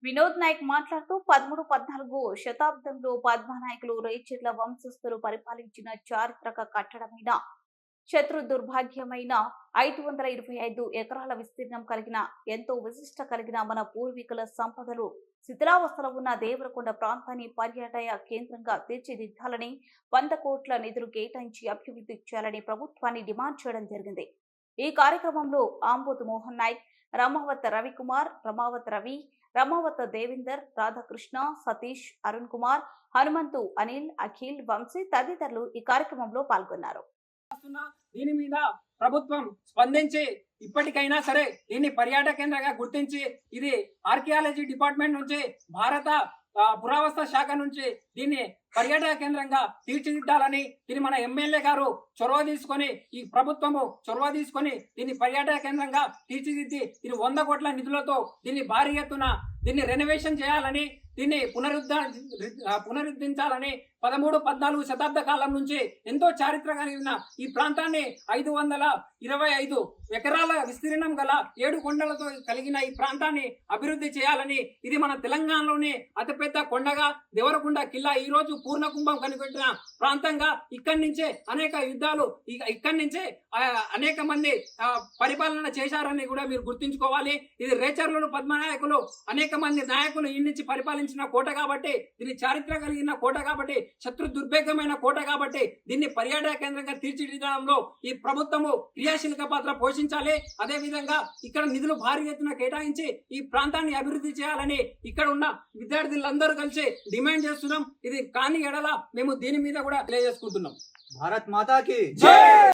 వినోద్ నాయక్ మాట్లాడుతూ 13-14 శతాబ్దంలో పద్మనాయకులు రేచర్ల వంశస్థులు పరిపాలించిన చారిత్రక కట్టడమైన శత్రు దుర్భాగ్యమైన 525 ఎకరాల విస్తీర్ణం కలిగిన ఎంతో విశిష్ట కలిగిన మన పూర్వీకుల సంపదలు శిథిలావస్థలో ఉన్న దేవరకొండ ప్రాంతాన్ని పర్యాటక కేంద్రంగా తీర్చిదిద్దాలని 100 కోట్ల నిధులు కేటాయించి అభివృద్ధి చేయాలని ప్రభుత్వాన్ని డిమాండ్ చేయడం జరిగింది. ఈ కార్యక్రమంలో ఆంబోతు మోహన్ నాయక్, రమావత్ రవికుమార్, రమావత్ రవి, రమావత్ దేవేందర్, రాధాకృష్ణ, సతీష్, అరుణ్ కుమార్, హనుమంతు, అనిల్, అఖిల్, వంశీ తదితరులు ఈ కార్యక్రమంలో పాల్గొన్నారు. దీని మీద ప్రభుత్వం స్పందించి ఇప్పటికైనా సరే దీన్ని పర్యాటక కేంద్రంగా గుర్తించి ఇది ఆర్కియాలజీ డిపార్ట్మెంట్ నుంచి భారత పురావస్తు శాఖ నుంచి దీన్ని పర్యాటక కేంద్రంగా తీర్చిదిద్దాలని దీన్ని మన ఎమ్మెల్యే గారు చొరవ తీసుకొని ఈ ప్రభుత్వము చొరవ తీసుకొని దీన్ని పర్యాటక కేంద్రంగా తీర్చిదిద్ది దీన్ని 100 కోట్ల నిధులతో దీన్ని భారీ ఎత్తున దీన్ని రెనోవేషన్ చేయాలని దీన్ని పునరుద్ధరించాలని 13-14 శతాబ్ద కాలం నుంచి ఎంతో చారిత్రక కలిగిన ఈ ప్రాంతాన్ని 525 ఎకరాల విస్తీర్ణం గల 7 కొండలతో కలిగిన ఈ ప్రాంతాన్ని అభివృద్ధి చేయాలని ఇది మన తెలంగాణలోనే అతిపెద్ద కొండగా దేవరకొండ కిల్లా ఈ రోజు పూర్ణ కుంభం కనిపెట్టిన ప్రాంతంగా ఇక్కడి నుంచే అనేక యుద్ధాలు ఇక్కడి నుంచే అనేక మంది పరిపాలన చేశారని కూడా మీరు గుర్తుంచుకోవాలి. ఇది రేచర్లు పద్మనాయకులు అనేక మంది నాయకులు ఈ నుంచి పరిపాలించిన కోట కాబట్టి దీన్ని చారిత్రక కలిగిన కోట కాబట్టి శత్రు దుర్భేద్యమైన కోట కాబట్టి దీన్ని పర్యాటక కేంద్రంగా తీర్చిదిద్దడంలో ఈ ప్రభుత్వము క్రియాశీలక పాత్ర పోషించాలి. అదే విధంగా ఇక్కడ నిధులు భారీ ఎత్తున కేటాయించి ఈ ప్రాంతాన్ని అభివృద్ధి చేయాలని ఇక్కడ ఉన్న విద్యార్థులందరూ కలిసి డిమాండ్ చేస్తున్నాం. ఇది కాని ఎడల మేము దీని మీద కూడా తెలియజేసుకుంటున్నాం. భారత్ మాతాకి జై.